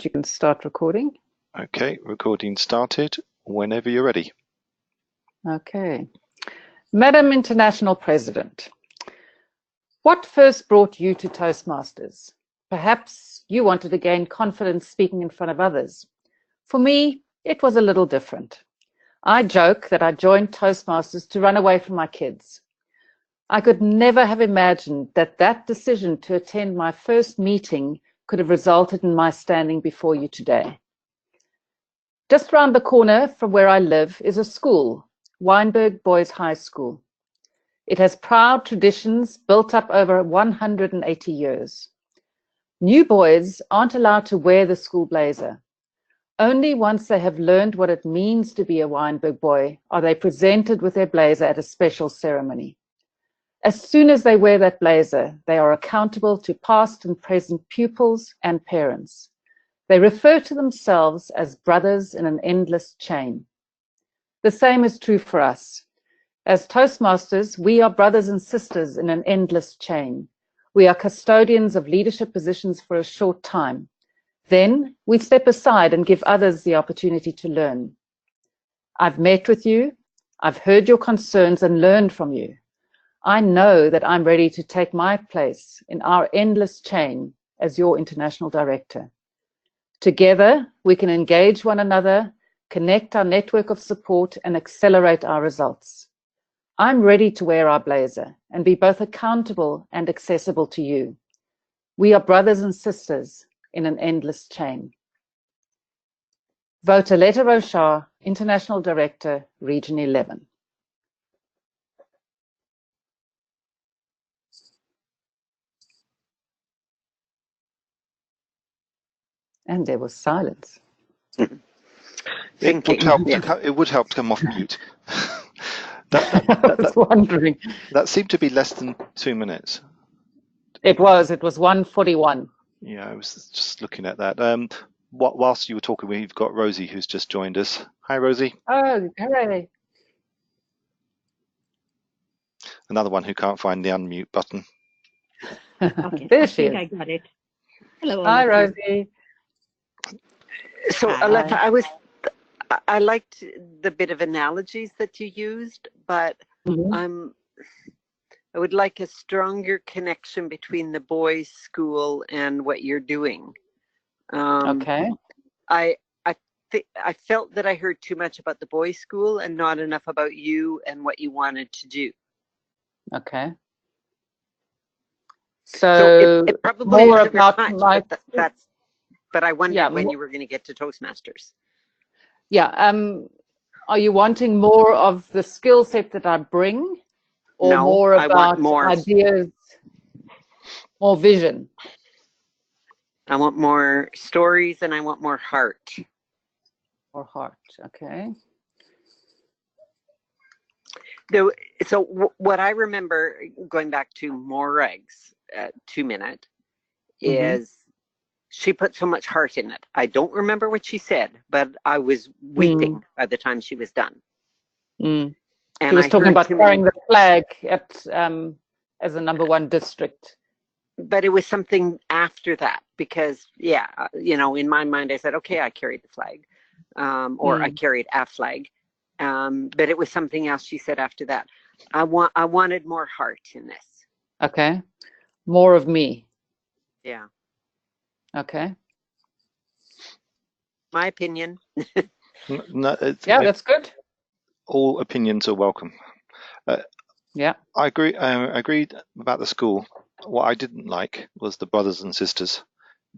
right, you can start recording. Okay, recording started whenever you're ready. Okay. Madam International President, what first brought you to Toastmasters? Perhaps you wanted to gain confidence speaking in front of others. For me, it was a little different. I joke that I joined Toastmasters to run away from my kids. I could never have imagined that that decision to attend my first meeting could have resulted in my standing before you today. Just round the corner from where I live is a school, Weinberg Boys High School. It has proud traditions built up over 180 years. New boys aren't allowed to wear the school blazer. Only once they have learned what it means to be a Weinberg boy are they presented with their blazer at a special ceremony. As soon as they wear that blazer, they are accountable to past and present pupils and parents. They refer to themselves as brothers in an endless chain. The same is true for us. As Toastmasters, we are brothers and sisters in an endless chain. We are custodians of leadership positions for a short time. Then we step aside and give others the opportunity to learn. I've met with you, I've heard your concerns and learned from you. I know that I'm ready to take my place in our endless chain as your international director. Together, we can engage one another, connect our network of support, and accelerate our results. I'm ready to wear our blazer and be both accountable and accessible to you. We are brothers and sisters in an endless chain. Vote Aletta Rochar, International Director, Region 11. And there was silence. It would help to come off mute. I was wondering. That seemed to be less than 2 minutes. It was 1:41. Yeah, I was just looking at that. Whilst you were talking, we've got Rosie who's just joined us. Hi, Rosie. Oh, hooray. Another one who can't find the unmute button. Okay, There she is. I got it. Hello, Hi, Aletta. Rosie. So, Aletta, I liked the bit of analogies that you used, but I would like a stronger connection between the boys' school and what you're doing. Okay. I felt that I heard too much about the boys' school and not enough about you and what you wanted to do. Okay. So it probably more isn't about much, my. But I wondered when you were going to get to Toastmasters. Yeah. Are you wanting more of the skill set that I bring, or No, more I about want more ideas, more vision? I want more stories and I want more heart. Or heart. Okay. So what I remember, going back to Morag's 2 minute, is she put so much heart in it. I don't remember what she said, but I was weeping by the time she was done. And she was talking about carrying the flag at as a #1 district. But it was something after that, because in my mind I said, okay, I carried the flag, or I carried a flag, but it was something else she said after that. I wanted more heart in this. Okay, more of me. Yeah. Okay. My opinion. No, yeah, that's good. All opinions are welcome. Yeah. I agree. I agreed about the school. What I didn't like was the brothers and sisters,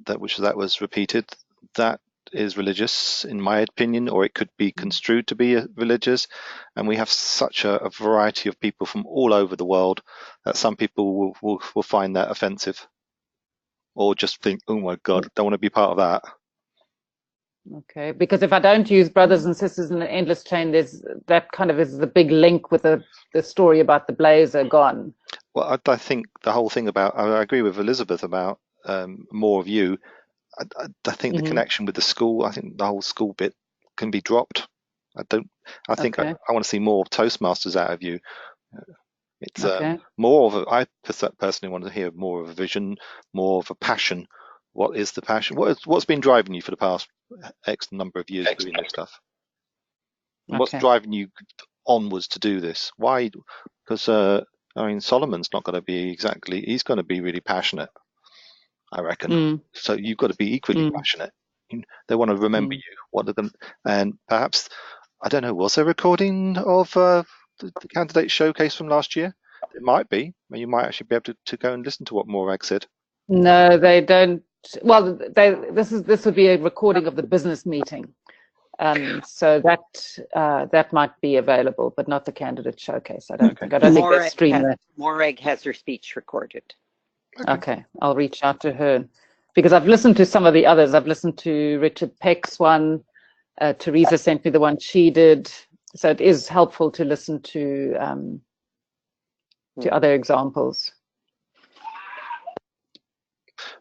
that was repeated. That is religious, in my opinion, or it could be construed to be religious. And we have such a variety of people from all over the world that some people will find that offensive, or just think, oh my God, I don't want to be part of that. Okay, because if I don't use brothers and sisters in an endless chain, that kind of is the big link with the story about the blazer gone. Well, I think the whole thing about, I agree with Elizabeth about more of you. I think the connection with the school, I think the whole school bit can be dropped. I think I want to see more of Toastmasters out of you. It's more of I personally want to hear more of a vision, more of a passion, What is the passion? What's been driving you for the past X number of years doing this stuff? And what's Okay. driving you onwards to do this? Why? Because I mean, Solomon's not going to be exactly. He's going to be really passionate, I reckon. So you've got to be equally passionate. They want to remember you. What are them? And perhaps, I don't know. Was there a recording of the candidate showcase from last year? It might be. You might actually be able to go and listen to what Morag said. No, they don't. Well, this would be a recording of the business meeting, so that might be available, but not the candidate showcase. I don't think they stream that. Morag has her speech recorded. Okay, I'll reach out to her because I've listened to some of the others. I've listened to Richard Peck's one. Teresa sent me the one she did, so it is helpful to listen to other examples.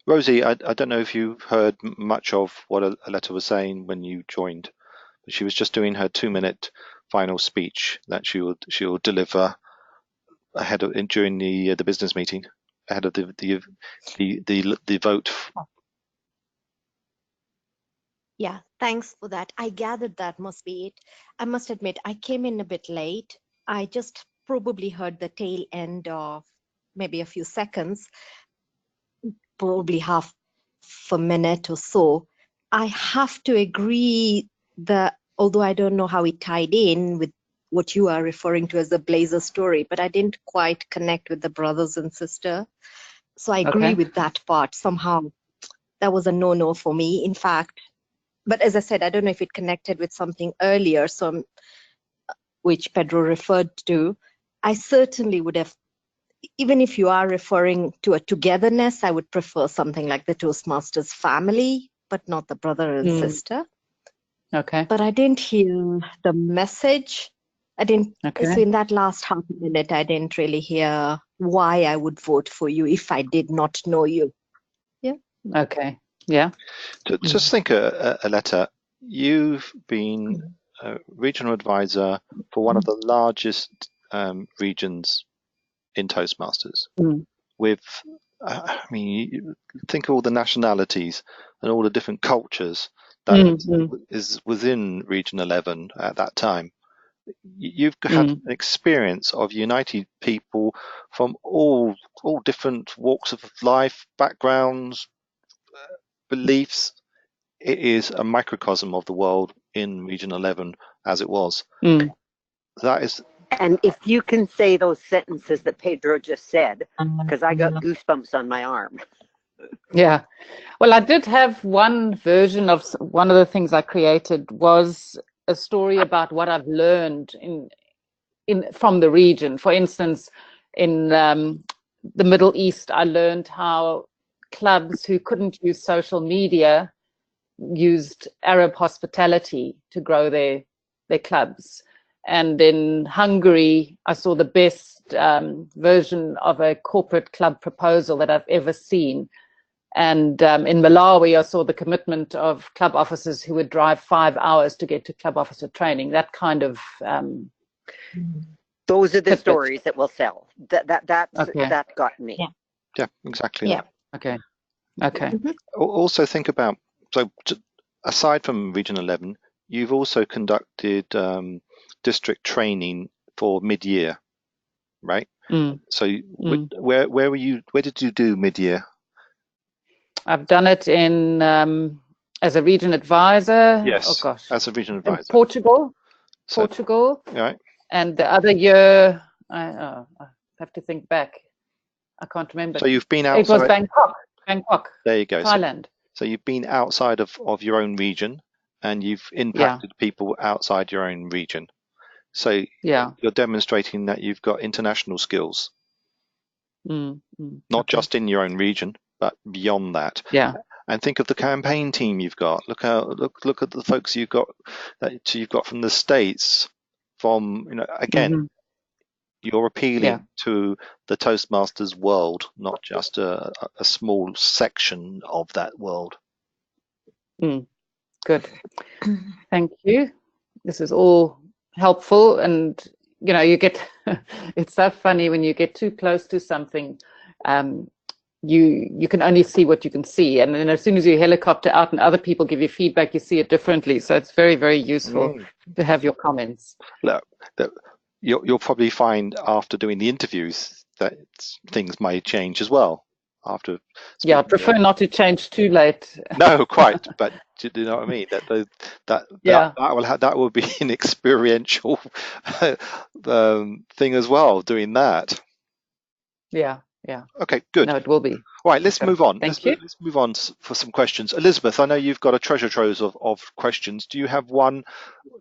Rosie, I don't know if you heard much of what Aletta was saying when you joined, but she was just doing her 2-minute final speech that she'll deliver ahead of during the business meeting, ahead of the vote. Yeah, thanks for that. I gathered that must be it. I must admit, I came in a bit late. I just probably heard the tail end of maybe a few seconds, probably half a minute or so. I have to agree that although I don't know how it tied in with what you are referring to as the Blazer story, but I didn't quite connect with the brothers and sister. So I agree with that part. Somehow that was a no-no for me. In fact, but as I said, I don't know if it connected with something earlier, which Pedro referred to. I certainly would have, even if you are referring to a togetherness, I would prefer something like the Toastmasters family, but not the brother and sister. Okay. But I didn't hear the message. I didn't. So in that last half a minute, I didn't really hear why I would vote for you if I did not know you. Yeah. Okay. Yeah. Just think, Aletta, you've been a regional advisor for one of the largest regions in Toastmasters. With, I mean, think of all the nationalities and all the different cultures that is within Region 11 at that time. You've had an experience of uniting people from all different walks of life, backgrounds, beliefs. It is a microcosm of the world in Region 11 as it was. That is. And if you can say those sentences that Pedro just said, because I got goosebumps on my arm. Yeah. Well, I did have one version of one of the things I created was a story about what I've learned from the region. For instance, in the Middle East, I learned how clubs who couldn't use social media used Arab hospitality to grow their clubs. And in Hungary, I saw the best version of a corporate club proposal that I've ever seen. And in Malawi, I saw the commitment of club officers who would drive 5 hours to get to club officer training. That kind of those are the stories that will sell. That got me. Yeah, exactly. Yeah. That. Okay. Also think about, so aside from Region 11, you've also conducted district training for mid-year, right? So where were you? Where did you do mid-year? I've done it in as a region advisor. Yes. Oh gosh. As a region advisor. In Portugal. Right. And the other year, I have to think back. I can't remember. So you've been outside. It was Bangkok. There you go. Thailand. So you've been outside of your own region, and you've impacted people outside your own region. So you're demonstrating that you've got international skills, not just in your own region, but beyond that. Yeah. And think of the campaign team you've got. Look at the folks you've got from the States. From again, you're appealing to the Toastmasters world, not just a small section of that world. Good. Thank you. This is all helpful, and you get it's so funny when you get too close to something. you can only see what you can see, and then as soon as you helicopter out and other people give you feedback, you see it differently. So it's very, very useful to have your comments. Look, you'll probably find after doing the interviews that things may change as well after Yeah, I prefer not to change too late. No, quite, but do you know what I mean? That will be an experiential thing as well, doing that. Yeah. Okay, good. No, it will be. All right, let's move on. Thank you. Let's move on for some questions. Elizabeth, I know you've got a treasure trove of questions. Do you have one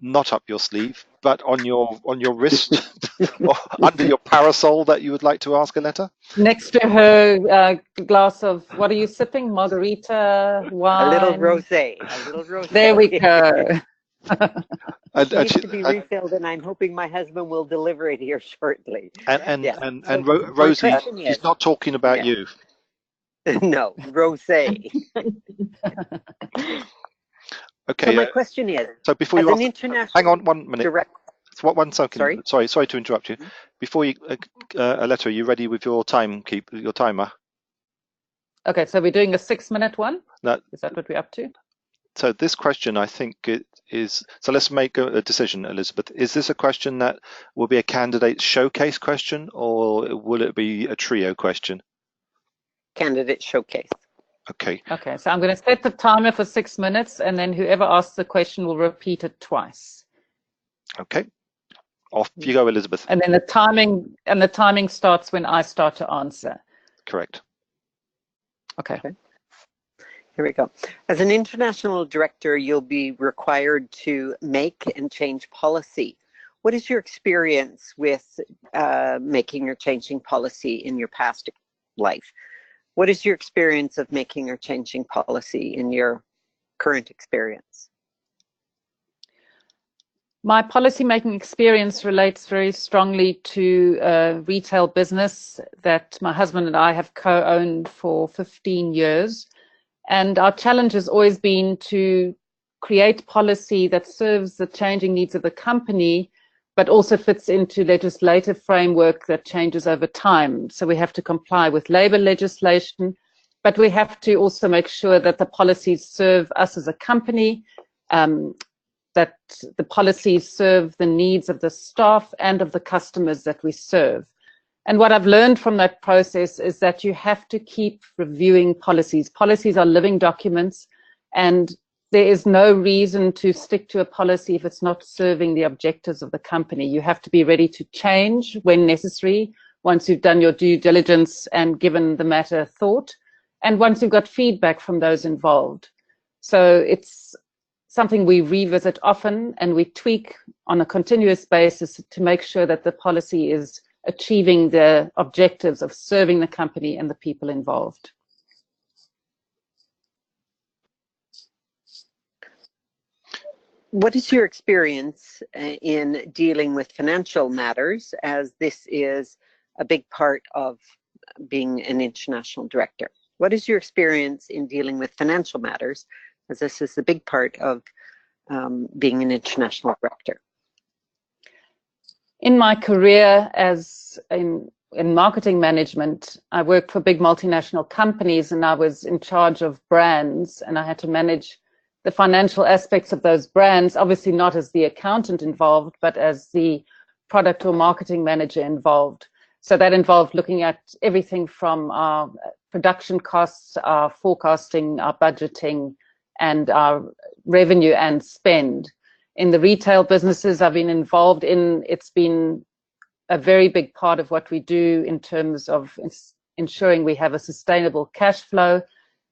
not up your sleeve, but on your wrist or under your parasol that you would like to ask Aletta? Next to her glass of, what are you sipping? Margarita, wine? A little rosé. There we go. It needs to be refilled, and I'm hoping my husband will deliver it here shortly. And Rosie, she's not talking about you. No, rosé. Okay. So my question is, so before you ask, hang on 1 minute. One second. Sorry to interrupt you. Before you, Aletta, are you ready with your timer? Okay, so we're doing a 6-minute one? No. Is that what we're up to? So this question, I think it is, so let's make a decision, Elizabeth. Is this a question that will be a candidate showcase question, or will it be a trio question? Candidate showcase. Okay. Okay, so I'm going to set the timer for 6 minutes, and then whoever asks the question will repeat it twice. Okay. Off you go, Elizabeth. And then the timing starts when I start to answer. Correct. Okay. Here we go. As an international director, you'll be required to make and change policy. What is your experience with making or changing policy in your past life? What is your experience of making or changing policy in your current experience? My policy-making experience relates very strongly to a retail business that my husband and I have co-owned for 15 years. And our challenge has always been to create policy that serves the changing needs of the company, but also fits into legislative framework that changes over time. So we have to comply with labor legislation, but we have to also make sure that the policies serve us as a company, that the policies serve the needs of the staff and of the customers that we serve. And what I've learned from that process is that you have to keep reviewing policies. Policies are living documents, and there is no reason to stick to a policy if it's not serving the objectives of the company. You have to be ready to change when necessary, once you've done your due diligence and given the matter thought, and once you've got feedback from those involved. So it's something we revisit often, and we tweak on a continuous basis to make sure that the policy is achieving the objectives of serving the company and the people involved. What is your experience in dealing with financial matters, as this is a big part of being an international director? What is your experience in dealing with financial matters, as this is a big part of being an international director? In my career as in marketing management, I worked for big multinational companies, and I was in charge of brands, and I had to manage the financial aspects of those brands, obviously not as the accountant involved, but as the product or marketing manager involved. So that involved looking at everything from our production costs, our forecasting, our budgeting, and our revenue and spend. In the retail businesses I've been involved in, it's been a very big part of what we do in terms of ensuring we have a sustainable cash flow,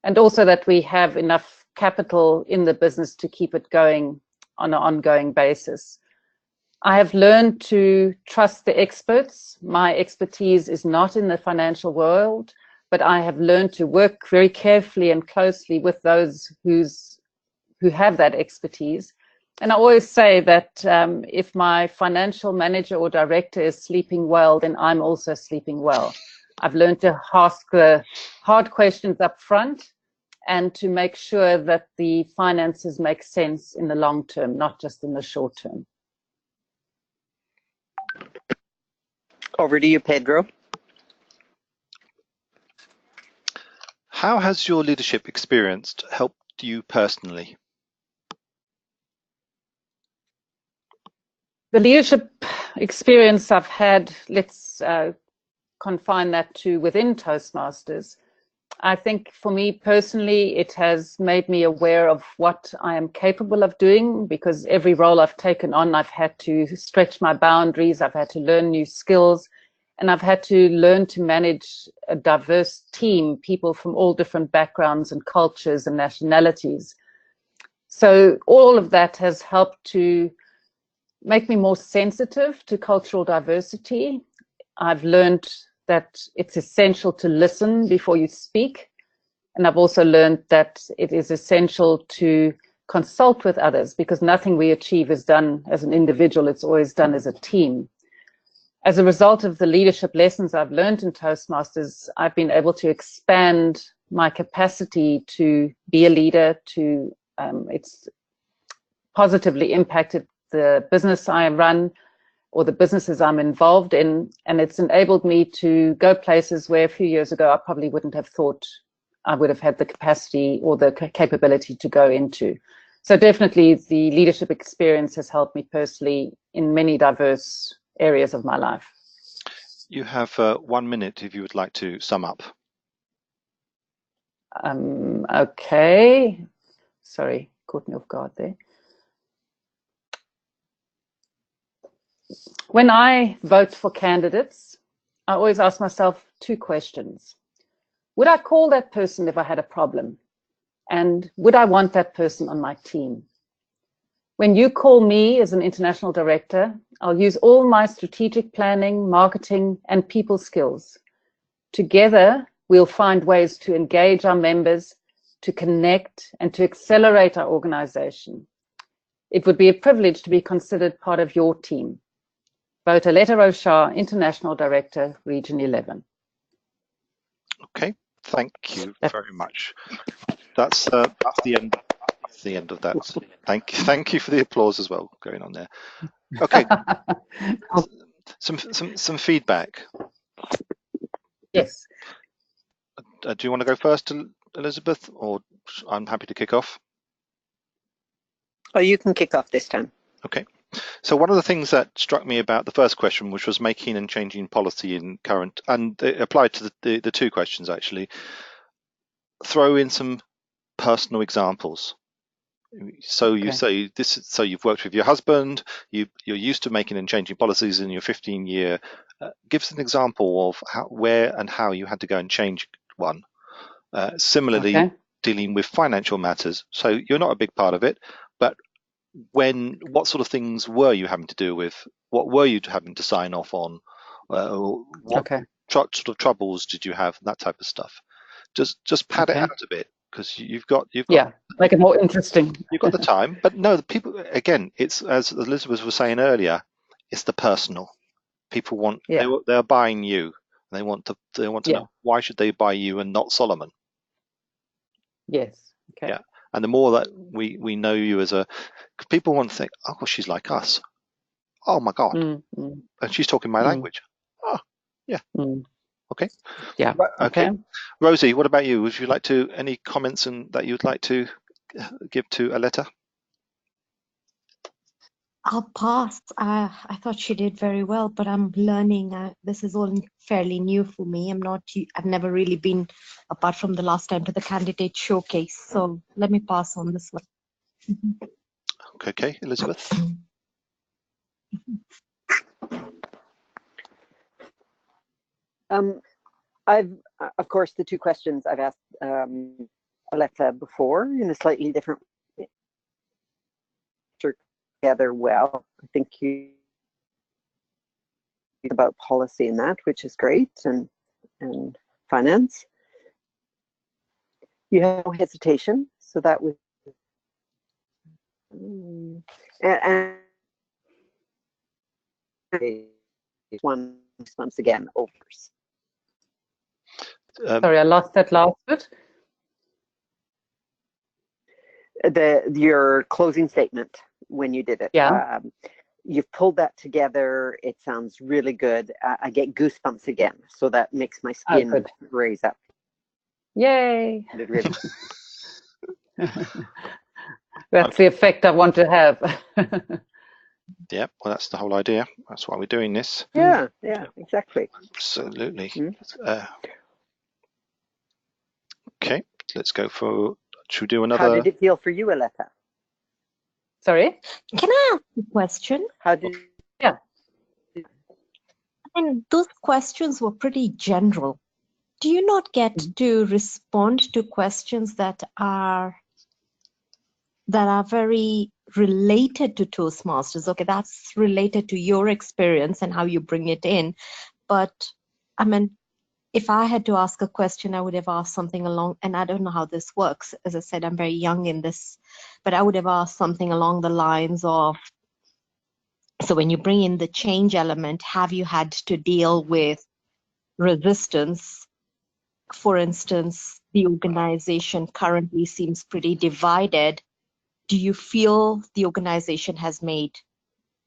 and also that we have enough capital in the business to keep it going on an ongoing basis. I have learned to trust the experts. My expertise is not in the financial world, but I have learned to work very carefully and closely with those who have that expertise. And I always say that if my financial manager or director is sleeping well, then I'm also sleeping well. I've learned to ask the hard questions up front and to make sure that the finances make sense in the long term, not just in the short term. Over to you, Pedro. How has your leadership experience helped you personally? The leadership experience I've had, let's confine that to within Toastmasters. I think for me personally, it has made me aware of what I am capable of doing, because every role I've taken on, I've had to stretch my boundaries, I've had to learn new skills, and I've had to learn to manage a diverse team, people from all different backgrounds and cultures and nationalities. So all of that has helped to make me more sensitive to cultural diversity. I've learned that it's essential to listen before you speak. And I've also learned that it is essential to consult with others, because nothing we achieve is done as an individual, it's always done as a team. As a result of the leadership lessons I've learned in Toastmasters, I've been able to expand my capacity to be a leader, it's positively impacted the business I run or the businesses I'm involved in, and it's enabled me to go places where a few years ago I probably wouldn't have thought I would have had the capacity or the capability to go into. So definitely the leadership experience has helped me personally in many diverse areas of my life. You have 1 minute if you would like to sum up. Okay. Sorry, caught me off guard there. When I vote for candidates, I always ask myself 2 questions. Would I call that person if I had a problem? And would I want that person on my team? When you call me as an international director, I'll use all my strategic planning, marketing, and people skills. Together, we'll find ways to engage our members, to connect, and to accelerate our organization. It would be a privilege to be considered part of your team. Vote Aletta Rochar, International Director, Region 11. Okay, thank you very much. That's the end. That's the end of that. Thank you for the applause as well going on there. Okay, some feedback. Yes. Do you want to go first, Elizabeth, or I'm happy to kick off? Oh, you can kick off this time. Okay. So one of the things that struck me about the first question, which was making and changing policy in current, and it applied to the 2 questions actually, throw in some personal examples. So you say this. So you've worked with your husband. You're used to making and changing policies in your 15-year. Give us an example of where and how you had to go and change one. Similarly, dealing with financial matters. So you're not a big part of it, but what sort of things were you having to deal with? What were you having to sign off on? What sort of troubles did you have? That type of stuff. Just pad it out a bit, because you've got make it more interesting. You've got the time, but no, the people, again, it's as Elizabeth was saying earlier, it's the personal. People want they're buying you. They want to know, why should they buy you and not Solomon? Yes. Okay. Yeah. And the more that we know you as people want to think, oh, well, she's like us. Oh my God. And she's talking my language. Oh, yeah. Okay. Yeah. Okay. Rosie, what about you? Would you like to, any comments that you'd like to give to Aletta? I'll pass. I thought she did very well, but I'm learning. This is all fairly new for me. I've never really been, apart from the last time, to the candidate showcase. So let me pass on this one. Okay, Elizabeth. I've, of course, the 2 questions I've asked Aletta before in a slightly different way. Together well. I think you about policy and that, which is great, and finance. You have no hesitation, so that was and one once again overs. Sorry, I lost that last bit. Your closing statement when you did it. Yeah. You've pulled that together. It sounds really good. I get goosebumps again, so that makes my skin raise up. Yay! It really. That's the effect I want to have. Yeah, well, that's the whole idea. That's why we're doing this. Yeah, exactly. Absolutely. Mm. Okay, let's go for. Should we do How another? did it feel for you, Aletta? Sorry? Can I ask a question? How did? Yeah. And those questions were pretty general. Do you not get to respond to questions that are very related to Toastmasters? Okay, that's related to your experience and how you bring it in. But I mean, if I had to ask a question, I would have asked something along, and I don't know how this works. As I said, I'm very young in this, but I would have asked something along the lines of, so when you bring in the change element, have you had to deal with resistance? For instance, the organization currently seems pretty divided. Do you feel the organization has made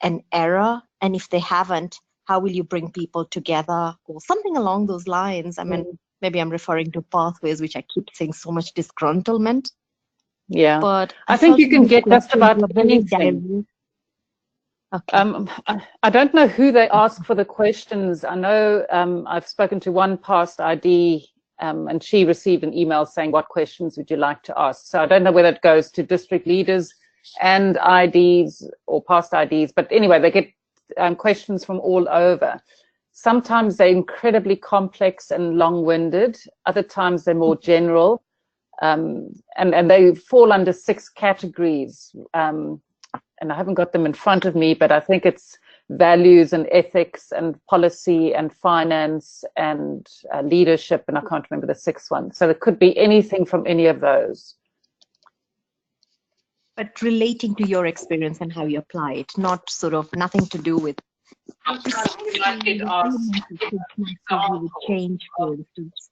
an error? And if they haven't, how will you bring people together or something along those lines? I mean, maybe I'm referring to pathways, which I keep saying so much disgruntlement. Yeah. But I think you can get just about anything. Okay. I don't know who they ask for the questions. I know I've spoken to one past ID and she received an email saying, what questions would you like to ask? So I don't know whether it goes to district leaders and IDs or past IDs, but anyway, they get questions from all over. Sometimes they're incredibly complex and long-winded. Other times they're more general. And they fall under 6 categories. And I haven't got them in front of me, but I think it's values and ethics and policy and finance and leadership, and I can't remember the 6th one. So it could be anything from any of those. But relating to your experience and how you apply it, not sort of nothing to do with change, for instance.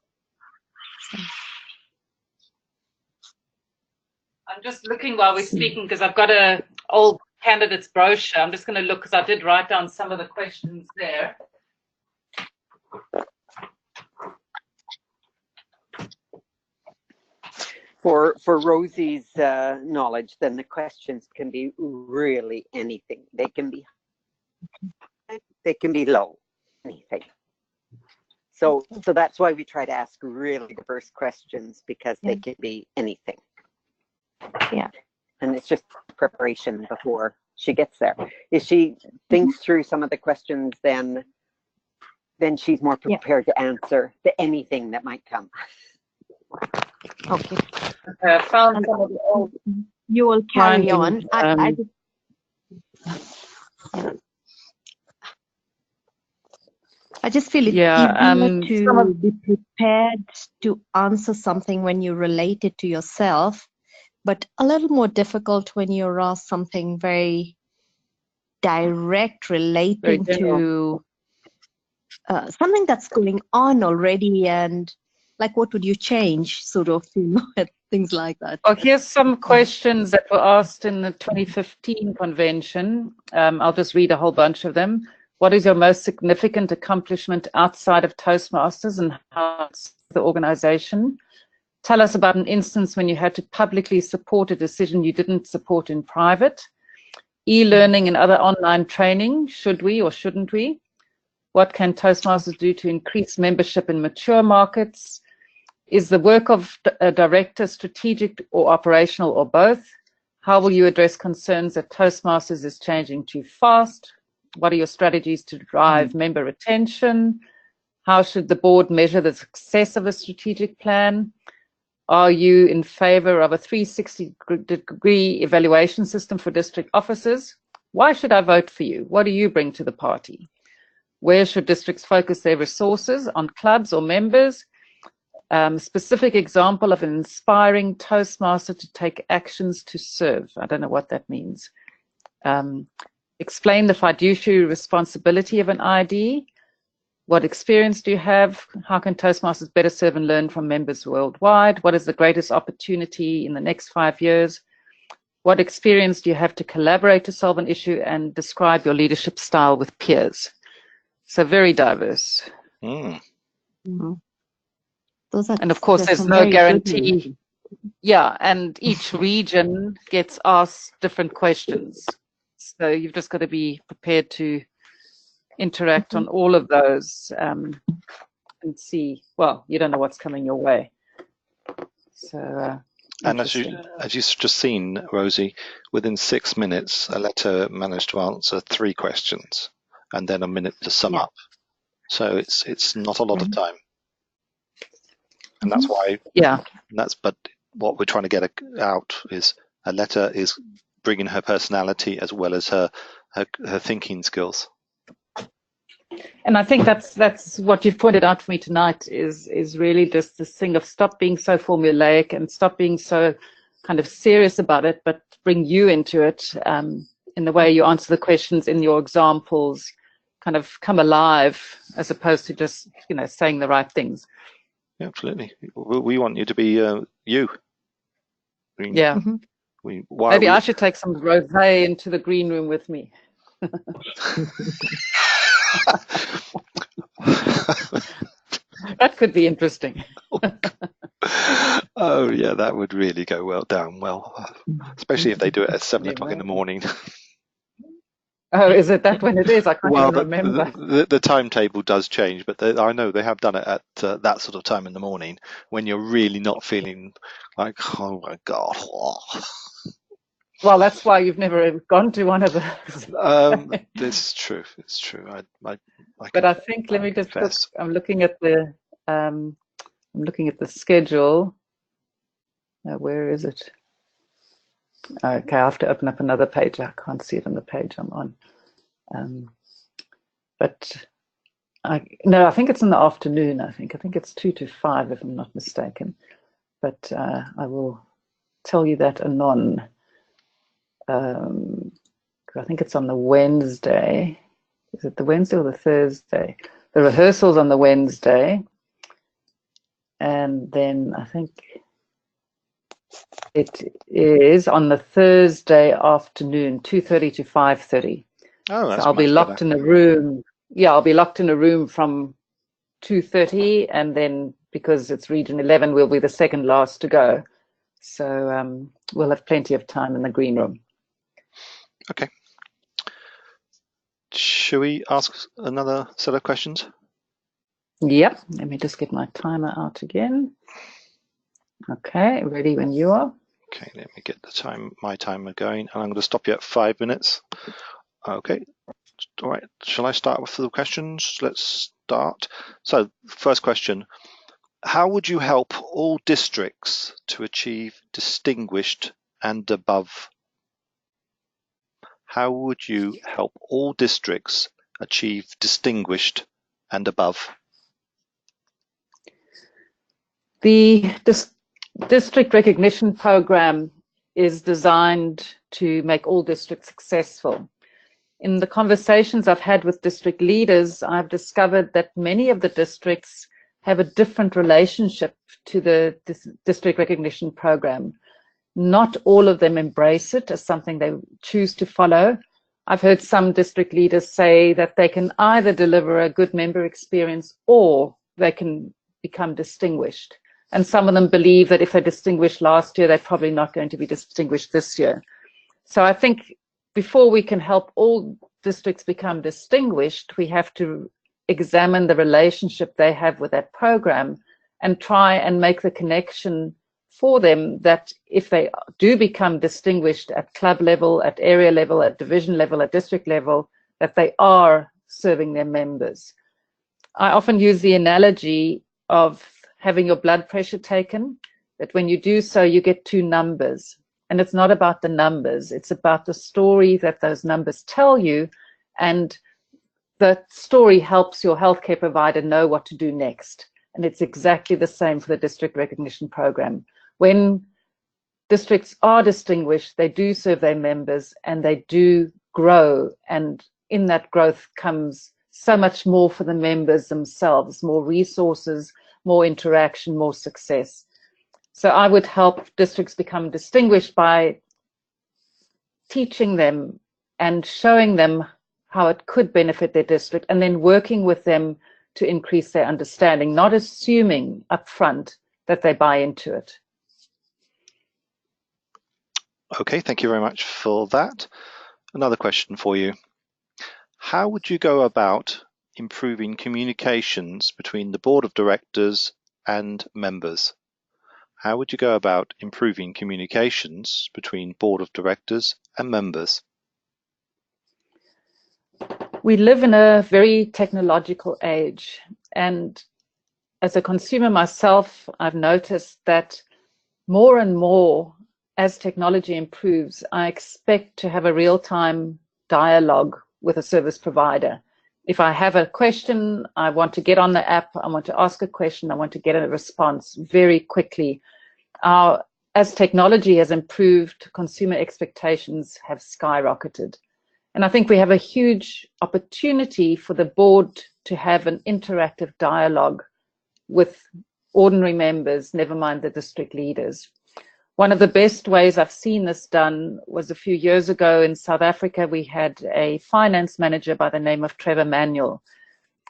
I'm just looking while we're speaking because I've got a old candidates brochure. I'm just going to look because I did write down some of the questions there. For Rosie's knowledge, then the questions can be really anything. They can be high, they can be low, anything. So that's why we try to ask really diverse questions, because they can be anything. Yeah. And it's just preparation before she gets there. If she thinks through some of the questions, then she's more prepared to answer anything that might come. Okay. I found some of the old. You will carry on. I just feel it's easier to be prepared to answer something when you relate it to yourself, but a little more difficult when you're asked something very direct relating to something that's going on already, and like, what would you change, sort of, things like that. Oh, here's some questions that were asked in the 2015 convention. I'll just read a whole bunch of them. What is your most significant accomplishment outside of Toastmasters and how it's the organization? Tell us about an instance when you had to publicly support a decision you didn't support in private. E-learning and other online training, should we or shouldn't we? What can Toastmasters do to increase membership in mature markets? Is the work of a director strategic or operational or both? How will you address concerns that Toastmasters is changing too fast? What are your strategies to drive member retention? How should the board measure the success of a strategic plan? Are you in favor of a 360-degree evaluation system for district officers? Why should I vote for you? What do you bring to the party? Where should districts focus their resources, on clubs or members? Specific example of an inspiring Toastmaster to take actions to serve. I don't know what that means. Explain the fiduciary responsibility of an ID. What experience do you have? How can Toastmasters better serve and learn from members worldwide? What is the greatest opportunity in the next 5 years? What experience do you have to collaborate to solve an issue, and describe your leadership style with peers? So very diverse. Mm. Mm-hmm. Those are And of course, there's some no very good guarantee. ones. Yeah, and each region gets asked different questions. So you've just got to be prepared to interact on all of those and see, well, you don't know what's coming your way. So, And as you've just seen, Rosie, within 6 minutes, Aletta managed to answer 3 questions and then a minute to sum up. So it's not a lot of time. And that's why, but what we're trying to get out is Aletta is bringing her personality as well as her thinking skills. And I think that's what you've pointed out for me tonight is really just this thing of stop being so formulaic and stop being so kind of serious about it, but bring you into it in the way you answer the questions in your examples, kind of come alive as opposed to just, saying the right things. Yeah, absolutely. We want you to be you. I mean, Maybe I should take some rosé into the green room with me. That could be interesting. Oh yeah, that would really go down well, especially if they do it at 7 o'clock in the morning. Oh, is it that when it is? I can't even remember. The timetable does change, but I know they have done it at that sort of time in the morning when you're really not feeling like, oh my God. Well, that's why you've never gone to one of those. This is true. It's true. But I think let me just look. I'm looking at the schedule. Where is it? Okay, I have to open up another page. I can't see it on the page I'm on. But I think it's in the afternoon. I think it's 2 to 5 if I'm not mistaken. But I will tell you that anon. I think it's on the Wednesday. Is it the Wednesday or the Thursday? The rehearsal's on the Wednesday. And then I think it is on the Thursday afternoon, 2:30 to 5:30. Oh, that's so I'll be locked in a room. Yeah, I'll be locked in a room from 2:30, and then because it's Region 11, we'll be the second last to go. So we'll have plenty of time in the green room. Okay. Shall we ask another set of questions? Yep. Let me just get my timer out again. Okay, ready when you are. Okay, let me get my timer going, and I'm going to stop you at 5 minutes. Okay. All right. Shall I start with the questions? Let's start. So, first question. How would you help all districts to achieve distinguished and above? How would you help all districts achieve distinguished and above? The district recognition program is designed to make all districts successful. In the conversations I've had with district leaders, I've discovered that many of the districts have a different relationship to the district recognition program. Not all of them embrace it as something they choose to follow. I've heard some district leaders say that they can either deliver a good member experience or they can become distinguished. And some of them believe that if they distinguished last year, they're probably not going to be distinguished this year. So I think before we can help all districts become distinguished, we have to examine the relationship they have with that program and try and make the connection for them that if they do become distinguished at club level, at area level, at division level, at district level, that they are serving their members. I often use the analogy of having your blood pressure taken, that when you do so, you get 2 numbers. And it's not about the numbers, it's about the story that those numbers tell you, and that story helps your healthcare provider know what to do next. And it's exactly the same for the district recognition program. When districts are distinguished, they do serve their members and they do grow. And in that growth comes so much more for the members themselves, more resources, more interaction, more success. So I would help districts become distinguished by teaching them and showing them how it could benefit their district, and then working with them to increase their understanding, not assuming upfront that they buy into it. Okay, thank you very much for that. Another question for you. How would you go about improving communications between the board of directors and members? How would you go about improving communications between board of directors and members? We live in a very technological age, and as a consumer myself, I've noticed that more and more as technology improves, I expect to have a real-time dialogue with a service provider. If I have a question, I want to get on the app, I want to ask a question, I want to get a response very quickly. As technology has improved, consumer expectations have skyrocketed. And I think we have a huge opportunity for the board to have an interactive dialogue with ordinary members, never mind the district leaders. One of the best ways I've seen this done was a few years ago in South Africa. We had a finance manager by the name of Trevor Manuel,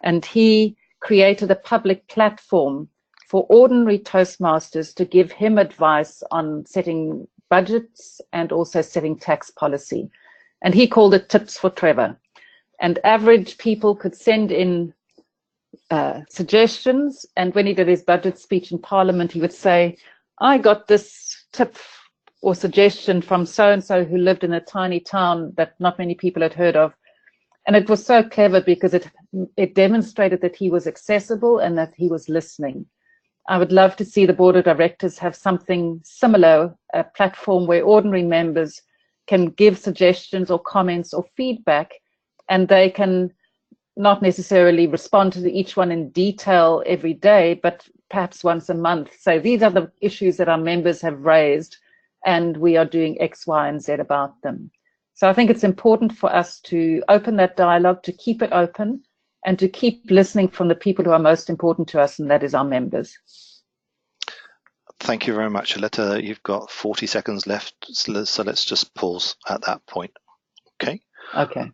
and he created a public platform for ordinary Toastmasters to give him advice on setting budgets and also setting tax policy. And he called it Tips for Trevor. And average people could send in suggestions, and when he did his budget speech in Parliament, he would say, I got this tip or suggestion from so-and-so who lived in a tiny town that not many people had heard of. And it was so clever because it demonstrated that he was accessible and that he was listening. I would love to see the board of directors have something similar, a platform where ordinary members can give suggestions or comments or feedback, and they can not necessarily respond to each one in detail every day, but perhaps once a month. So these are the issues that our members have raised, and we are doing X, Y, and Z about them. So I think it's important for us to open that dialogue, to keep it open, and to keep listening from the people who are most important to us, and that is our members. Thank you very much, Aletta. You've got 40 seconds left, so let's just pause at that point. Okay? Okay.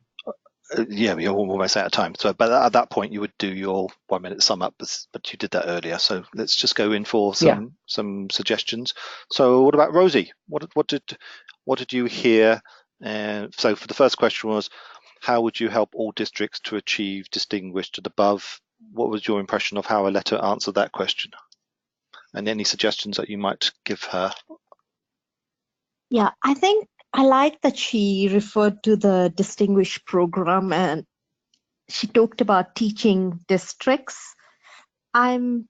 Yeah, we're almost out of time. So, but at that point, you would do your 1 minute sum up, but you did that earlier. So let's just go in for some suggestions. So, what about Rosie? What did you hear? So, for the first question was, how would you help all districts to achieve distinguished and above? What was your impression of how Aletta answered that question? And any suggestions that you might give her? Yeah, I think I like that she referred to the distinguished program and she talked about teaching districts. I'm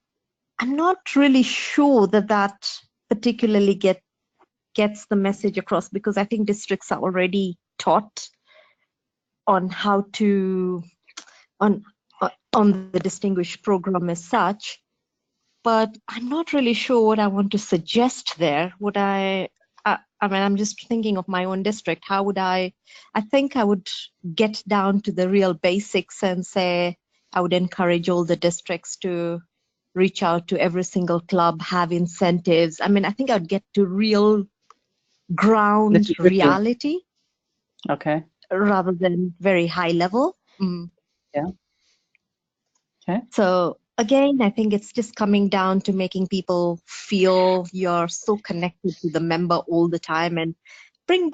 not really sure that particularly gets the message across, because I think districts are already taught on how to on the distinguished program as such. But I'm not really sure what I want to suggest there. I mean, I'm just thinking of my own district. How would I think I would get down to the real basics and say I would encourage all the districts to reach out to every single club, have incentives. I mean, I think I would get to real ground reality. Okay. Rather than very high level. Yeah. Okay. So again, I think it's just coming down to making people feel you're so connected to the member all the time, and bring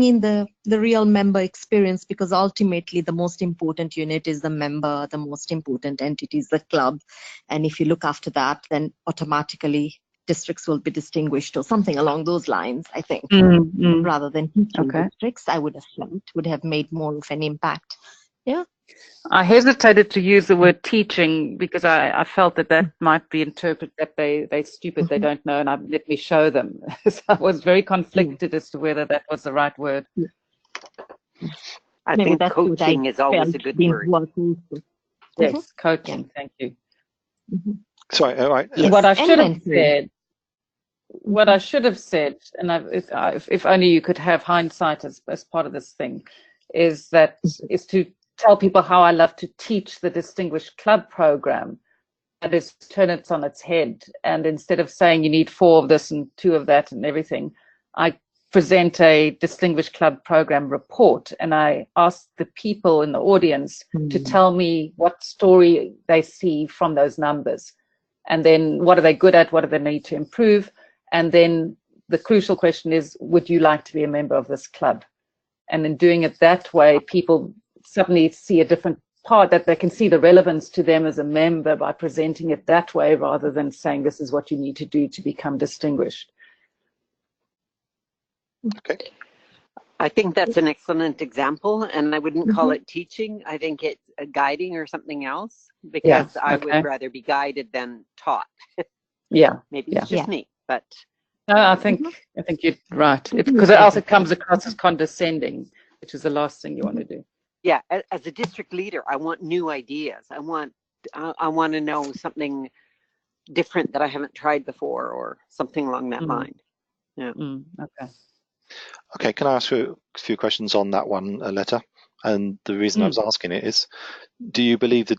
in the real member experience, because ultimately the most important unit is the member, the most important entity is the club. And if you look after that, then automatically districts will be distinguished or something along those lines, I think. Rather than teaching districts, I would have felt would have made more of an impact. Yeah. I hesitated to use the word teaching because I felt that might be interpreted that they're stupid, they don't know, and let me show them. So I was very conflicted as to whether that was the right word. I think coaching is always a good word. Yes, coaching. Thank you. Sorry, all right. Yes. What I should have said, and if only you could have hindsight as part of this thing, is to tell people how I love to teach the Distinguished Club program, and is turn it on its head. And instead of saying you need 4 of this and 2 of that and everything, I present a Distinguished Club Program report, and I asked the people in the audience to tell me what story they see from those numbers, and then what are they good at, what do they need to improve, and then the crucial question is, would you like to be a member of this club? And in doing it that way, people suddenly see a different part, that they can see the relevance to them as a member by presenting it that way, rather than saying this is what you need to do to become distinguished. Okay. I think that's an excellent example, and I wouldn't call it teaching. I think it's guiding or something else, because I would rather be guided than taught. Maybe it's just me, but no, I think you're right, because else it comes across as condescending, which is the last thing you want to do. Yeah, as a district leader, I want new ideas. I want to know something different that I haven't tried before, or something along that line. Yeah. Okay. Okay, can I ask you a few questions on that one, Aletta? And the reason I was asking it is, do you believe the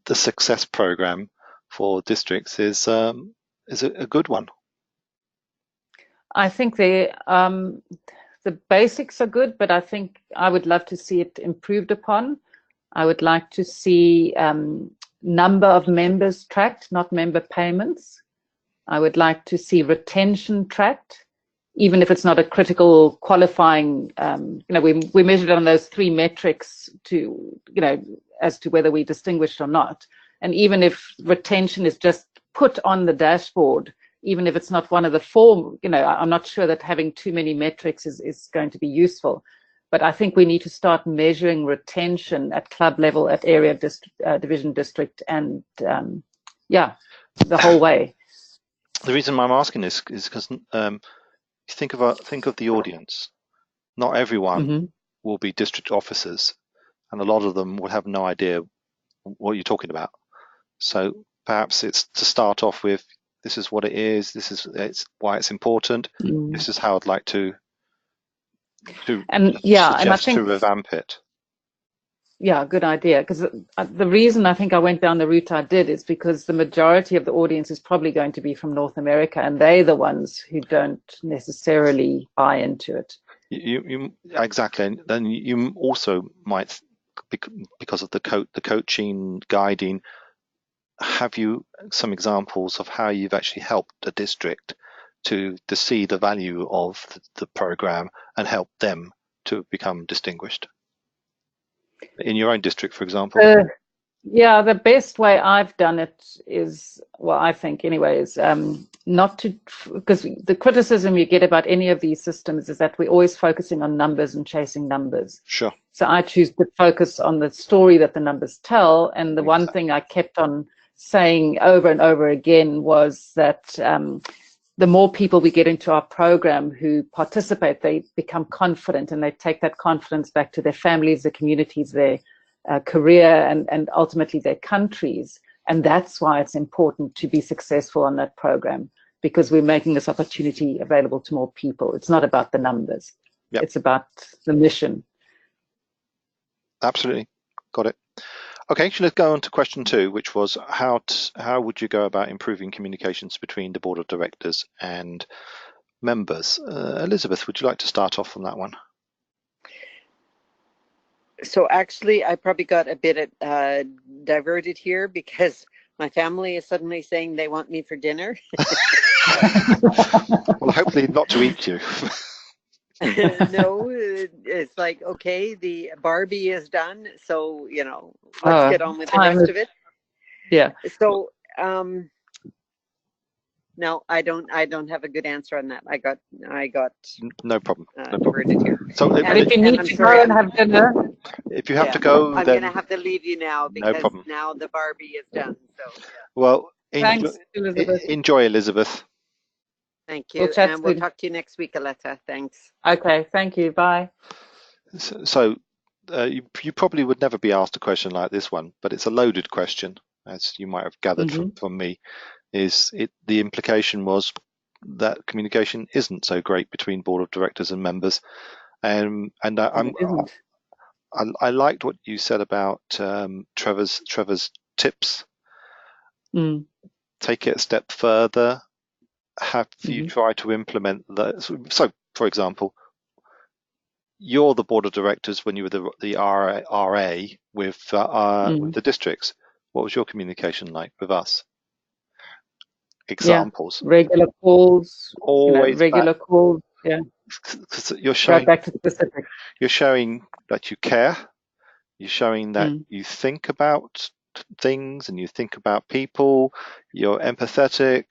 the success program for districts is a good one? I think the basics are good, but I think I would love to see it improved upon. I would like to see number of members tracked, not member payments. I would like to see retention tracked, even if it's not a critical qualifying. We measured on those 3 metrics to, as to whether we distinguished or not. And even if retention is just put on the dashboard, even if it's not one of the 4, I'm not sure that having too many metrics is going to be useful. But I think we need to start measuring retention at club level, at area, division, district, and the whole way. The reason I'm asking this is because think of the audience. Not everyone will be district officers, and a lot of them will have no idea what you're talking about. So perhaps it's to start off with, this is what it is, it's why it's important, this is how I'd like to suggest to revamp it. Yeah, good idea. Because the reason I think I went down the route I did is because the majority of the audience is probably going to be from North America, and they're the ones who don't necessarily buy into it. You exactly, and then you also might, because of the coaching, guiding, have you some examples of how you've actually helped a district to see the value of the program and help them to become distinguished in your own district, for example? Yeah, the best way I've done it is, well, I think anyway, is not to, because the criticism you get about any of these systems is that we're always focusing on numbers and chasing numbers. Sure. So I choose to focus on the story that the numbers tell. And the one thing I kept on saying over and over again was that the more people we get into our program who participate, they become confident, and they take that confidence back to their families, their communities, their career, and ultimately their countries. And that's why it's important to be successful on that program, because we're making this opportunity available to more people. It's not about the numbers. Yep. It's about the mission. Absolutely. Got it. Okay, so let's go on to question 2, which was how would you go about improving communications between the board of directors and members? Elizabeth, would you like to start off on that one? So actually, I probably got a bit diverted here, because my family is suddenly saying they want me for dinner. Well, hopefully not to eat you. No, it's like, okay, the Barbie is done, so let's get on with the rest of it. Yeah. So no, I don't have a good answer on that. I got no problem. Diverted here. So if you need to go and have dinner, if you have to go, I'm then gonna have to leave you now, because no problem. Now the Barbie is done. So well, thanks, Elizabeth. Enjoy, Elizabeth. Thank you, and we'll talk to you next week, Aletta. Thanks. Okay, thank you. Bye. So you probably would never be asked a question like this one, but it's a loaded question, as you might have gathered from me. The implication was that communication isn't so great between board of directors and members, and I liked what you said about Trevor's tips. Take it a step further. have you tried to implement that? So, for example, you're the board of directors when you were the RA with the districts. What was your communication like with us? Examples. Yeah, regular calls. Always regular calls. Yeah. Because you're Right back to specific. You're showing that you care. You're showing that you think about things and you think about people. You're empathetic.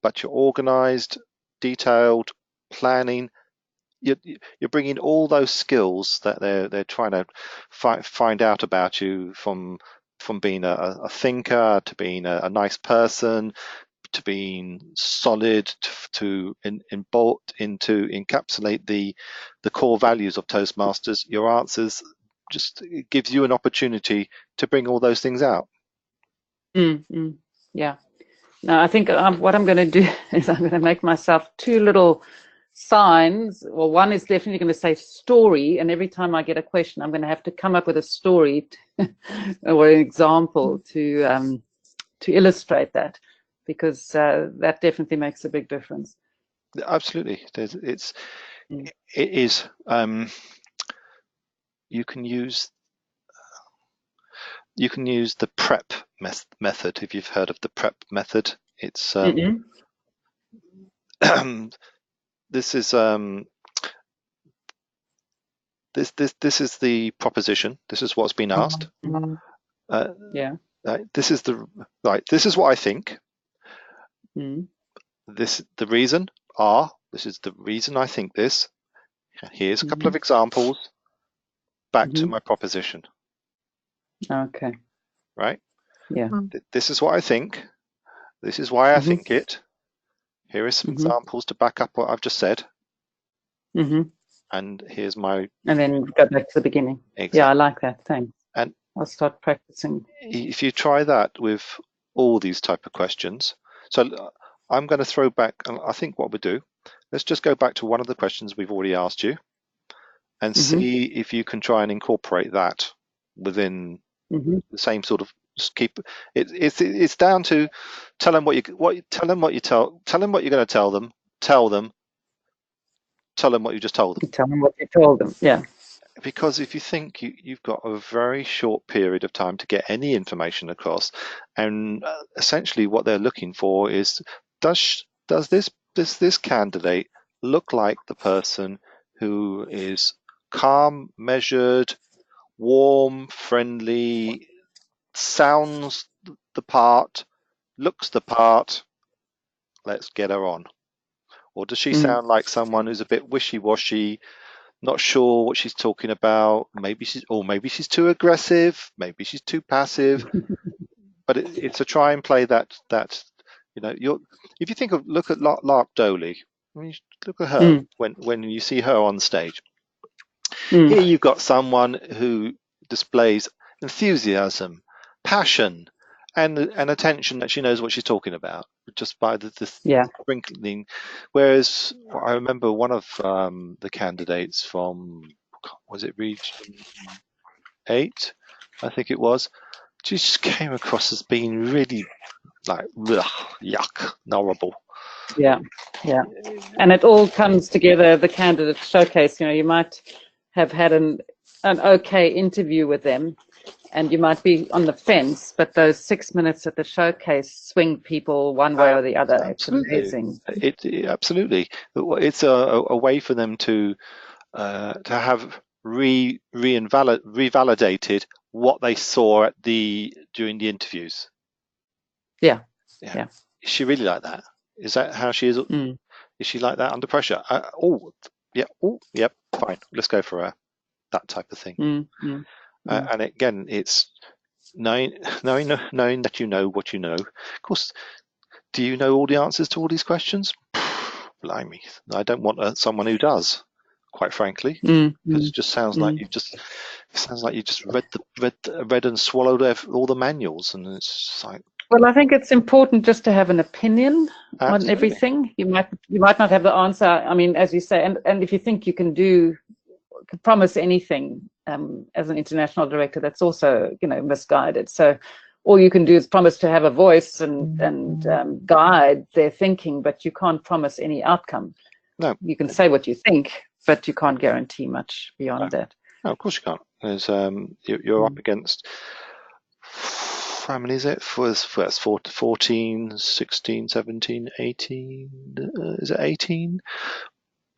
But you're organized, detailed, planning. You're bringing all those skills that they're trying to find out about you, from being a thinker to being a nice person to being solid, to encapsulate the core values of Toastmasters. Your answers just gives you an opportunity to bring all those things out. Yeah. Now, I think what I'm going to do is I'm going to make myself two little signs. Well, one is definitely going to say story, and every time I get a question, I'm going to have to come up with a story or an example to illustrate that, because that definitely makes a big difference. Absolutely, it is. You can use the PrEP method, if you've heard of the PrEP method. It's this is this is the proposition. This is what's been asked. This is this is what I think. This the reason this is the reason I think this. Here's a couple of examples. Back to my proposition. Okay. Right? Yeah. This is what I think. This is why I think it. Here are some examples to back up what I've just said. And here's my... And then go back to the beginning. Exactly. Yeah, I like that. Thanks. And I'll start practicing. If you try that with all these type of questions. So I'm going to throw back, I think what we'll do, let's just go back to one of the questions we've already asked you and see if you can try and incorporate that within the same sort of... Just keep it's down to tell them what you're going to tell them, tell them what you just told them. Tell them what you told them. Yeah. Because if you think you've got a very short period of time to get any information across, and essentially what they're looking for is, does this candidate look like the person who is calm, measured, warm, friendly, sounds the part, looks the part, let's get her on? Or does she sound like someone who's a bit wishy-washy, not sure what she's talking about? Maybe she's too aggressive, maybe she's too passive. But it's to try and play that if you look at Lark Doley, look at her when you see her on stage. Here you've got someone who displays enthusiasm, passion, and attention, that she knows what she's talking about just by the sprinkling. Whereas I remember one of the candidates from, was it Region 8? I think it was. She just came across as being really like, ugh, yuck, horrible. Yeah. And it all comes together, the candidate showcase. You might have had an okay interview with them, and you might be on the fence, but those 6 minutes at the showcase swing people one way or the other. Absolutely. It's amazing. Absolutely. It's a way for them to have revalidated what they saw during the interviews. Yeah. Is she really like that? Is that how she is? Is she like that under pressure? Yep, fine. Let's go for her. That type of thing. And again, it's knowing that you know what you know. Of course, do you know all the answers to all these questions? Blimey, I don't want someone who does, quite frankly, because it just sounds like you just read and swallowed all the manuals, and it's like. Well, I think it's important just to have an opinion on everything. You might not have the answer. I mean, as you say, and if you think you can promise anything as an international director, that's also misguided. So all you can do is promise to have a voice and guide their thinking, but you can't promise any outcome. No. You can say what you think, but you can't guarantee much beyond that. No, of course you can't. There's you're up against, how many is it? First 14, 16, 17, 18. Is it 18?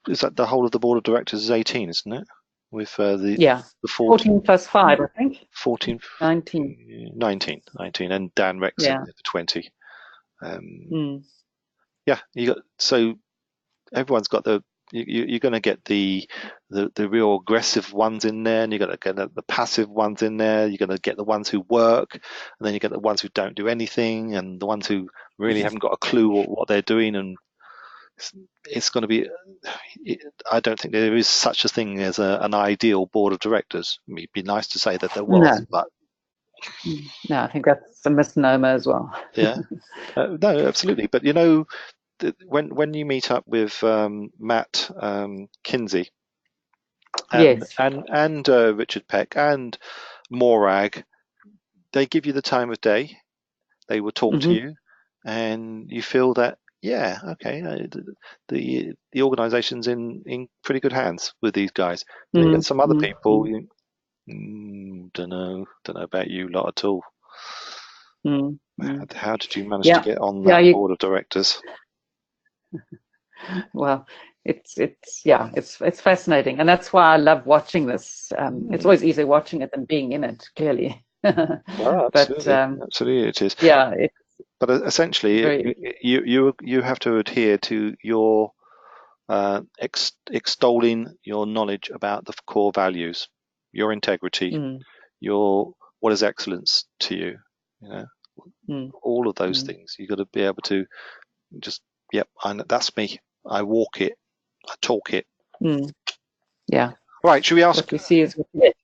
Is that the whole of the board of directors is 18, isn't it? With the 14 plus 5, I think. 14, 19, and Dan Rex in there for 20. Yeah, so everyone's got you're going to get the real aggressive ones in there, and you're going to get the passive ones in there. You're going to get the ones who work, and then you get the ones who don't do anything, and the ones who really haven't got a clue what they're doing. And it's going to be, I don't think there is such a thing as an ideal board of directors. It'd be nice to say that there was, but no, I think that's a misnomer as well. Yeah, no, absolutely. But when you meet up with Matt Kinsey and Richard Peck and Morag, they give you the time of day. They will talk to you, and you feel that the organisation's in pretty good hands with these guys. You get some other people. Don't know about you lot at all. How did you manage to get on that board of directors? Well, it's fascinating, and that's why I love watching this. It's always easier watching it than being in it, clearly. Well, absolutely, absolutely it is. Yeah, but essentially, you have to adhere to your extolling your knowledge about the core values, your integrity, what is excellence to you. All of those things. You've got to be able to just, that's me. I walk it, I talk it. Yeah. Right. Should we ask? What we see is what we get.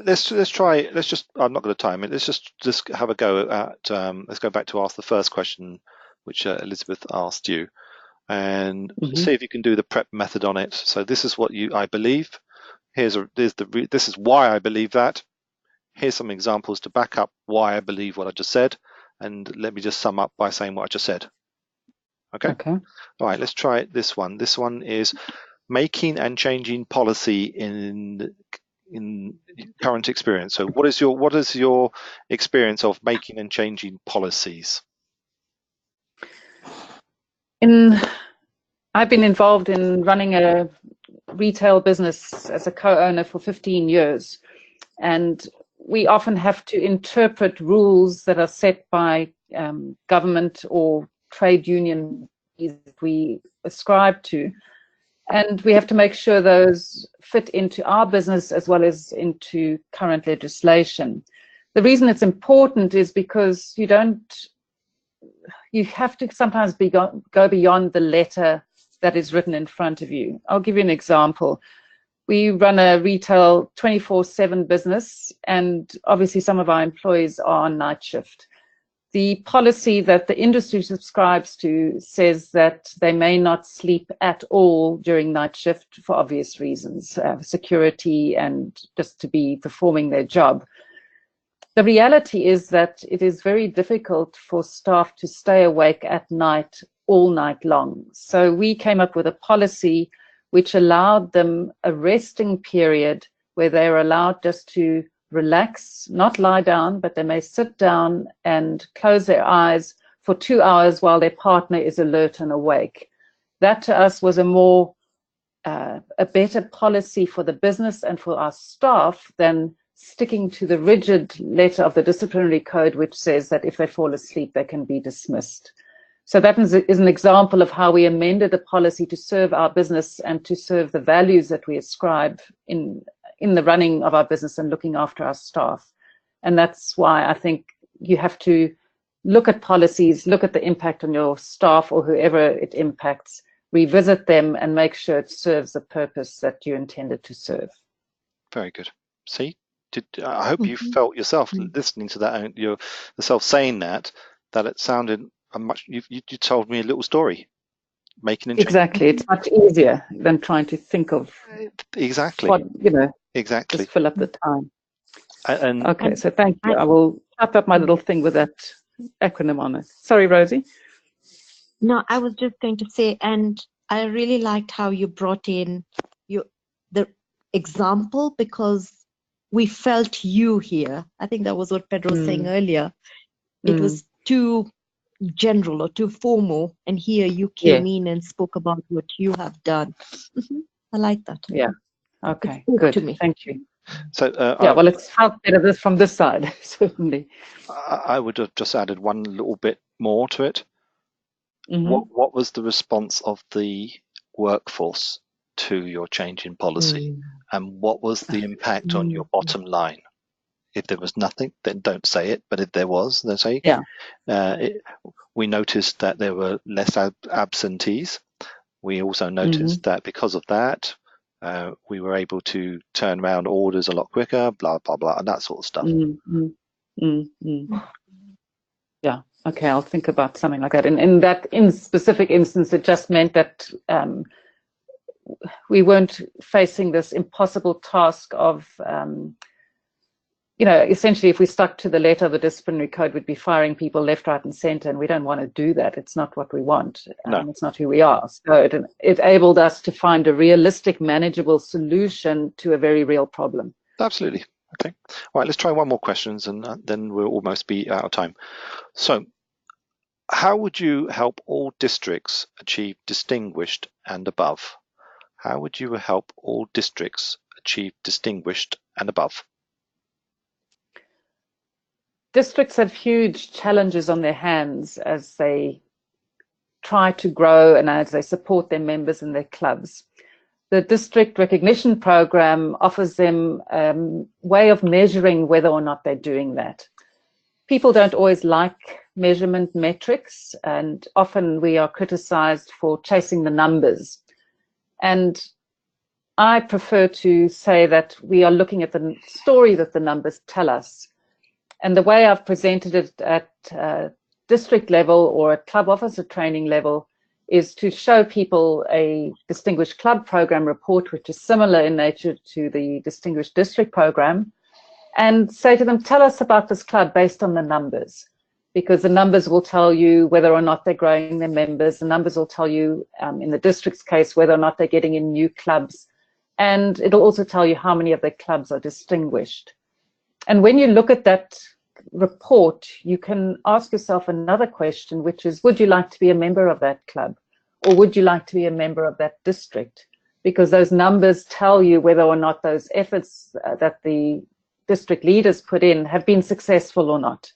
Let's try. Let's just. I'm not going to time it. Let's just have a go at. Let's go back to ask the first question, which Elizabeth asked you, and see if you can do the prep method on it. So this is what I believe. This is why I believe that. Here's some examples to back up why I believe what I just said, and let me just sum up by saying what I just said. Okay. All right. Let's try this one. This one is making and changing policy in current experience. So what is your experience of making and changing policies? I've been involved in running a retail business as a co-owner for 15 years, and we often have to interpret rules that are set by government or trade union that we ascribe to, and we have to make sure those fit into our business as well as into current legislation. The reason it's important is because you have to sometimes go beyond the letter that is written in front of you. I'll give you an example. We run a retail 24/7 business, and obviously some of our employees are on night shift. The policy that the industry subscribes to says that they may not sleep at all during night shift for obvious reasons, security and just to be performing their job. The reality is that it is very difficult for staff to stay awake at night all night long. So we came up with a policy which allowed them a resting period where they're allowed just to relax, not lie down, but they may sit down and close their eyes for 2 hours while their partner is alert and awake. That to us was a better policy for the business and for our staff than sticking to the rigid letter of the disciplinary code, which says that if they fall asleep, they can be dismissed. So that is an example of how we amended a policy to serve our business and to serve the values that we ascribe in the running of our business and looking after our staff. And that's why I think you have to look at policies, look at the impact on your staff or whoever it impacts, revisit them and make sure it serves the purpose that you intended to serve. Very good. See, I hope you felt yourself listening to that, yourself saying that it sounded you told me a little story. Making and exactly. It's much easier than trying to think of exactly. What, exactly. Just fill up the time. And Okay, so thank you. I will type up my little thing with that acronym on it. Sorry, Rosie. No, I was just going to say, and I really liked how you brought in the example, because we felt you here. I think that was what Pedro was saying earlier. It was too general or too formal, and here you came in and spoke about what you have done. I like that. Yeah. Okay, It spoke good. to me. Thank you. so Yeah, well, it's felt better this from this side, certainly. I would have just added one little bit more to it. Mm-hmm. What was the response of the workforce to your change in policy, and what was the impact on your bottom line? If there was nothing, then don't say it. But if there was, then say, Yeah. We noticed that there were less absentees. We also noticed that because of that, we were able to turn around orders a lot quicker, blah, blah, blah, and that sort of stuff. Yeah. Okay, I'll think about something like that. And in that specific instance, it just meant that we weren't facing this impossible task of, essentially, if we stuck to the letter of the disciplinary code, we'd be firing people left, right, and center, and we don't want to do that. It's not what we want. No. It's not who we are. So it enabled us to find a realistic, manageable solution to a very real problem. Absolutely. Okay. All right, let's try one more questions, and then we'll almost be out of time. So, how would you help all districts achieve distinguished and above? How would you help all districts achieve distinguished and above? Districts have huge challenges on their hands as they try to grow and as they support their members and their clubs. The district recognition program offers them a way of measuring whether or not they're doing that. People don't always like measurement metrics, and often we are criticized for chasing the numbers. And I prefer to say that we are looking at the story that the numbers tell us. And the way I've presented it at district level or at club officer training level is to show people a Distinguished Club Program report, which is similar in nature to the Distinguished District Program, and say to them, tell us about this club based on the numbers, because the numbers will tell you whether or not they're growing their members. The numbers will tell you, in the district's case, whether or not they're getting in new clubs. And it'll also tell you how many of their clubs are distinguished. And when you look at that report, you can ask yourself another question, which is, would you like to be a member of that club? Or would you like to be a member of that district? Because those numbers tell you whether or not those efforts that the district leaders put in have been successful or not.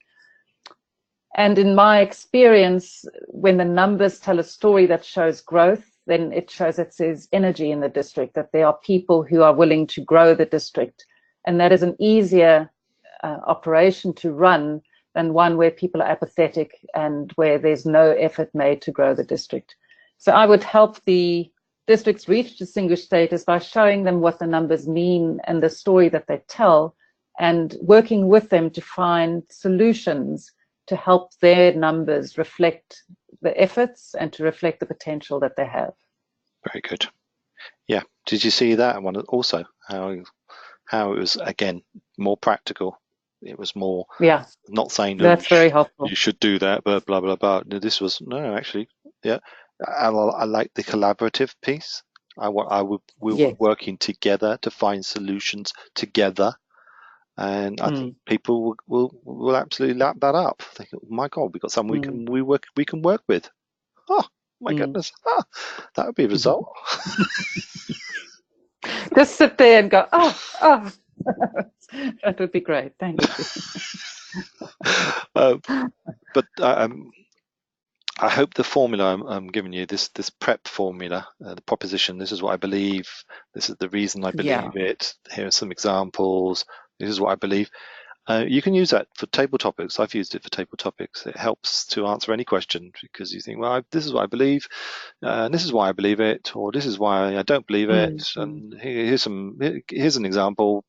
And in my experience, when the numbers tell a story that shows growth, then it shows that there's energy in the district, that there are people who are willing to grow the district. And that is an easier operation to run than one where people are apathetic and where there's no effort made to grow the district. So I would help the districts reach distinguished status by showing them what the numbers mean and the story that they tell, and working with them to find solutions to help their numbers reflect the efforts and to reflect the potential that they have. Very good. Yeah. Did you see that one also? How it was, again, more practical. It was more, not saying that's very helpful. You should do that, but blah blah blah. This was actually, yeah. I like the collaborative piece. We were working together to find solutions together, and I think people will absolutely lap that up. Think, oh my God, we've got someone we can work with. Oh my goodness, that would be a result. Just sit there and go, oh. That would be great. Thank you. But I hope the formula I'm giving you, this PrEP formula, the proposition, this is what I believe, this is the reason I believe it, here are some examples, this is what I believe. You can use that for table topics. I've used it for table topics. It helps to answer any question, because you think, well, this is what I believe, and this is why I believe it, or this is why I don't believe it, and here's an example.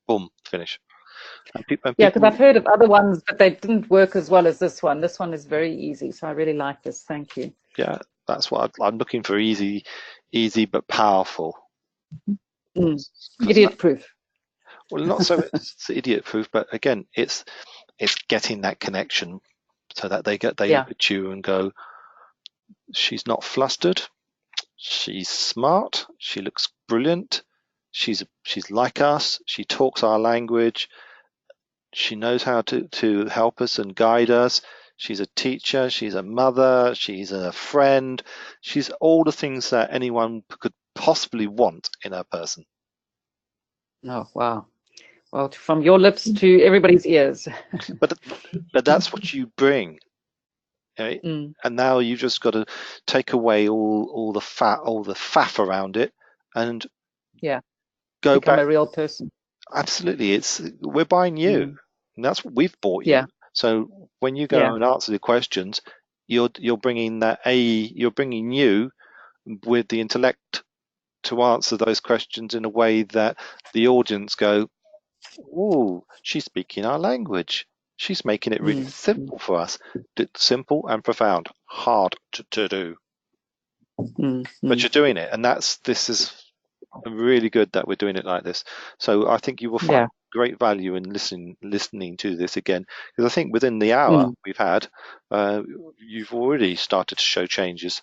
Boom, finish. Yeah, because I've heard of other ones, but they didn't work as well as this one. This one is very easy, so I really like this. Thank you. Yeah, that's what I'm looking for. Easy but powerful. Idiot proof. Well, not so it's idiot proof, but again, it's getting that connection so that they look at you and go, she's not flustered, she's smart, she looks brilliant, she's like us, she talks our language, she knows how to help us and guide us. She's a teacher, she's a mother, she's a friend, she's all the things that anyone could possibly want in a person. Oh, wow. Well, from your lips to everybody's ears. But that's what you bring. Okay? And now you just got to take away all the faff around it, and go become back. a real person. Absolutely, we're buying you, and that's what we've bought you. So when you go and answer the questions, you're bringing you're bringing you with the intellect to answer those questions in a way that the audience go, "Oh, she's speaking our language. She's making it really simple for us. Simple and profound. Hard to do. But you're doing it, and this is really good that we're doing it like this. So I think you will find great value in listening to this again, because I think within the hour we've had, you've already started to show changes.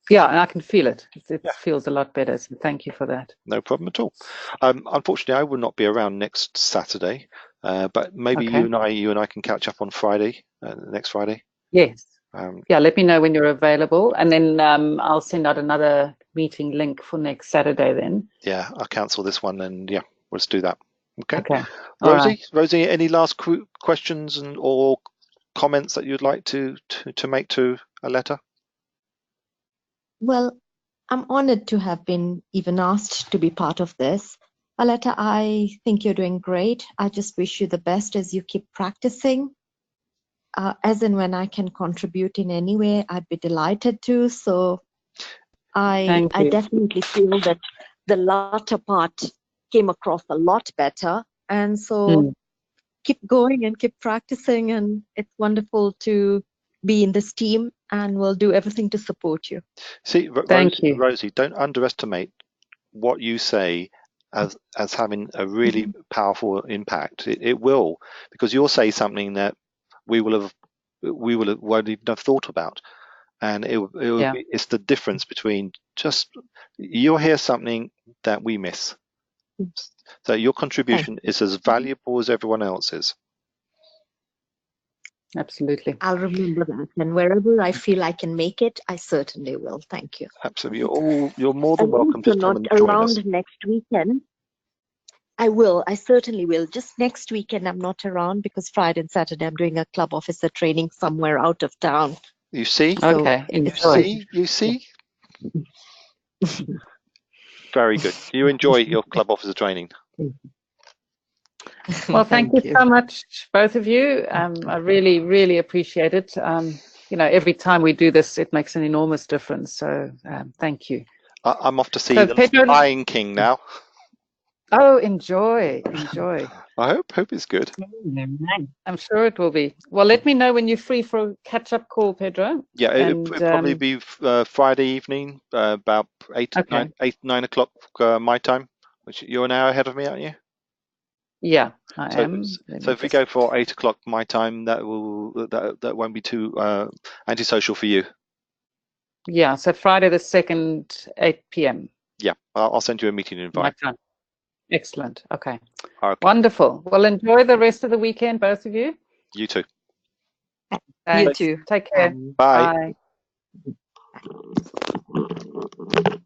Yeah, and I can feel it. It feels a lot better. So thank you for that. No problem at all. Unfortunately, I will not be around next Saturday, but maybe you and I can catch up on Friday, next Friday. Yes. Let me know when you're available, and then I'll send out another meeting link for next Saturday then. Yeah, I'll cancel this one, and let's do that. Okay. Rosie, any last questions or comments that you'd like to make to Aletta? Well, I'm honored to have been even asked to be part of this. Aletta, I think you're doing great. I just wish you the best as you keep practicing. As and when I can contribute in any way, I'd be delighted to. So I definitely feel that the latter part came across a lot better. And so keep going and keep practicing. And it's wonderful to be in this team, and we'll do everything to support you. See, Thank you. Rosie, don't underestimate what you say as having a really powerful impact. It will, because you'll say something that we won't even have thought about, and it's the difference between just you'll hear something that we miss. So your contribution is as valuable as everyone else's. Absolutely. I'll remember that, and wherever I feel I can make it, I certainly will. Thank you. Absolutely, you're more than welcome to come and join us. I'm not around next weekend. I will. I certainly will. Just next weekend, I'm not around because Friday and Saturday I'm doing a club officer training somewhere out of town. You see? Okay. You see? Very good. You enjoy your club officer training. Well, thank you so much, both of you. I really, really appreciate it. Every time we do this, it makes an enormous difference. So thank you. I'm off to see the Lion King now. Oh, enjoy. I hope it's good. I'm sure it will be. Well, let me know when you're free for a catch-up call, Pedro. Yeah, it'll probably be Friday evening, about 9 o'clock my time. Which you're an hour ahead of me, aren't you? Yeah, I am. So if we go for 8 o'clock my time, that won't be too antisocial for you. Yeah, so Friday the 2nd, 8 p.m. Yeah, I'll send you a meeting invite. My time. Excellent. Okay. Wonderful. Well, enjoy the rest of the weekend, both of you. You too. Thanks. You too. Take care. Bye. Bye.